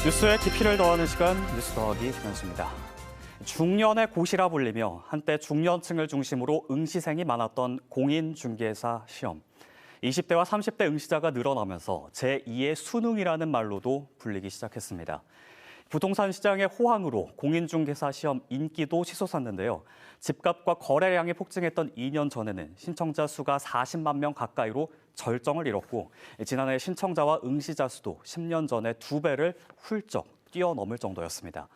뉴스에 깊이를 더하는 시간, 뉴스 더하기 김현수입니다. 중년의 고시라 불리며 한때 중년층을 중심으로 응시생이 많았던 공인중개사 시험. 20대와 30대 응시자가 늘어나면서 제2의 수능이라는 말로도 불리기 시작했습니다. 부동산 시장의 호황으로 공인중개사 시험 인기도 치솟았는데요. 집값과 거래량이 폭증했던 2년 전에는 신청자 수가 40만 명 가까이로 절정을 이뤘고, 지난해 신청자와 응시자 수도 10년 전의 2배를 훌쩍 뛰어넘을 정도였습니다.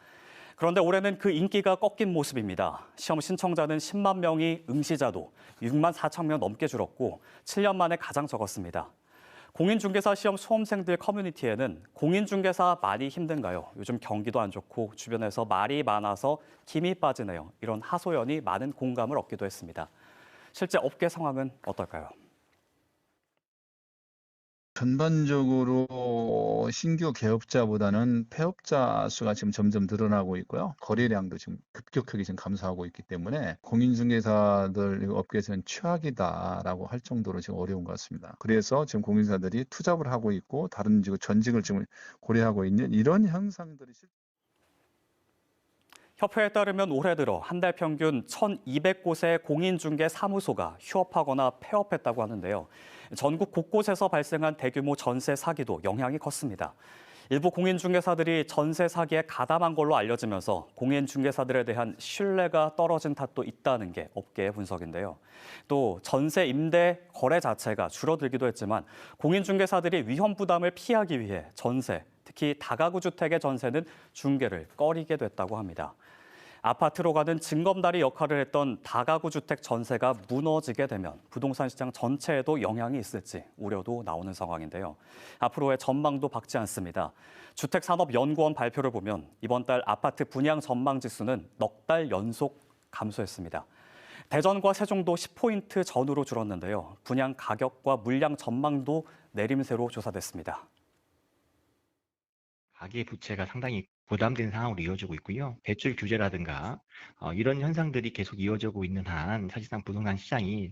그런데 올해는 그 인기가 꺾인 모습입니다. 시험 신청자는 10만 명이 응시자도 6만 4천 명 넘게 줄었고 7년 만에 가장 적었습니다. 공인중개사 시험 수험생들 커뮤니티에는 공인중개사 많이 힘든가요? 요즘 경기도 안 좋고 주변에서 말이 많아서 김이 빠지네요. 이런 하소연이 많은 공감을 얻기도 했습니다. 실제 업계 상황은 어떨까요? 전반적으로 신규 개업자보다는 폐업자 수가 지금 점점 늘어나고 있고요. 거래량도 지금 급격하게 지금 감소하고 있기 때문에 공인중개사들 업계에서는 최악이다라고 할 정도로 지금 어려운 것 같습니다. 그래서 지금 공인사들이 투잡을 하고 있고 다른 전직을 지금 고려하고 있는 이런 현상들이 협회에 따르면 올해 들어 한 달 평균 1,200곳의 공인중개 사무소가 휴업하거나 폐업했다고 하는데요. 전국 곳곳에서 발생한 대규모 전세 사기도 영향이 컸습니다. 일부 공인중개사들이 전세 사기에 가담한 걸로 알려지면서 공인중개사들에 대한 신뢰가 떨어진 탓도 있다는 게 업계의 분석인데요. 또 전세 임대 거래 자체가 줄어들기도 했지만 공인중개사들이 위험 부담을 피하기 위해 전세, 특히 다가구 주택의 전세는 중개를 꺼리게 됐다고 합니다. 아파트로 가는 징검다리 역할을 했던 다가구 주택 전세가 무너지게 되면 부동산 시장 전체에도 영향이 있을지 우려도 나오는 상황인데요. 앞으로의 전망도 밝지 않습니다. 주택산업연구원 발표를 보면 이번 달 아파트 분양 전망 지수는 넉 달 연속 감소했습니다. 대전과 세종도 10포인트 전후로 줄었는데요. 분양 가격과 물량 전망도 내림세로 조사됐습니다. 가계부채가 상당히 부담된 상황으로 이어지고 있고요. 대출 규제라든가 이런 현상들이 계속 이어지고 있는 한 사실상 부동산 시장이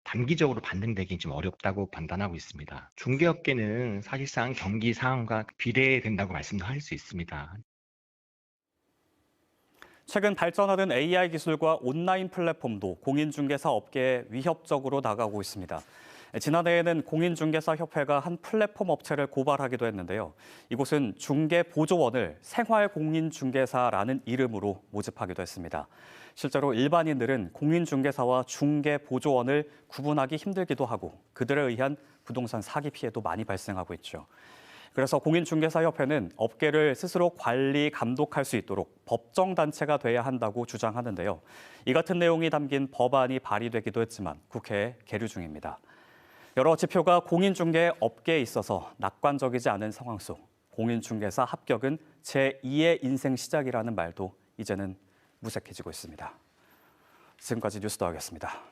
단기적으로 반등되기 좀 어렵다고 판단하고 있습니다. 중개업계는 사실상 경기 상황과 비례된다고 말씀도 할 수 있습니다. 최근 발전하는 AI 기술과 온라인 플랫폼도 공인중개사 업계에 위협적으로 다가오고 있습니다. 지난해에는 공인중개사협회가 한 플랫폼 업체를 고발하기도 했는데요. 이곳은 중개보조원을 생활공인중개사라는 이름으로 모집하기도 했습니다. 실제로 일반인들은 공인중개사와 중개보조원을 구분하기 힘들기도 하고 그들에 의한 부동산 사기 피해도 많이 발생하고 있죠. 그래서 공인중개사협회는 업계를 스스로 관리, 감독할 수 있도록 법정단체가 돼야 한다고 주장하는데요. 이 같은 내용이 담긴 법안이 발의되기도 했지만 국회에 계류 중입니다. 여러 지표가 공인중개 업계에 있어서 낙관적이지 않은 상황 속 공인중개사 합격은 제2의 인생 시작이라는 말도 이제는 무색해지고 있습니다. 지금까지 뉴스 더하겠습니다.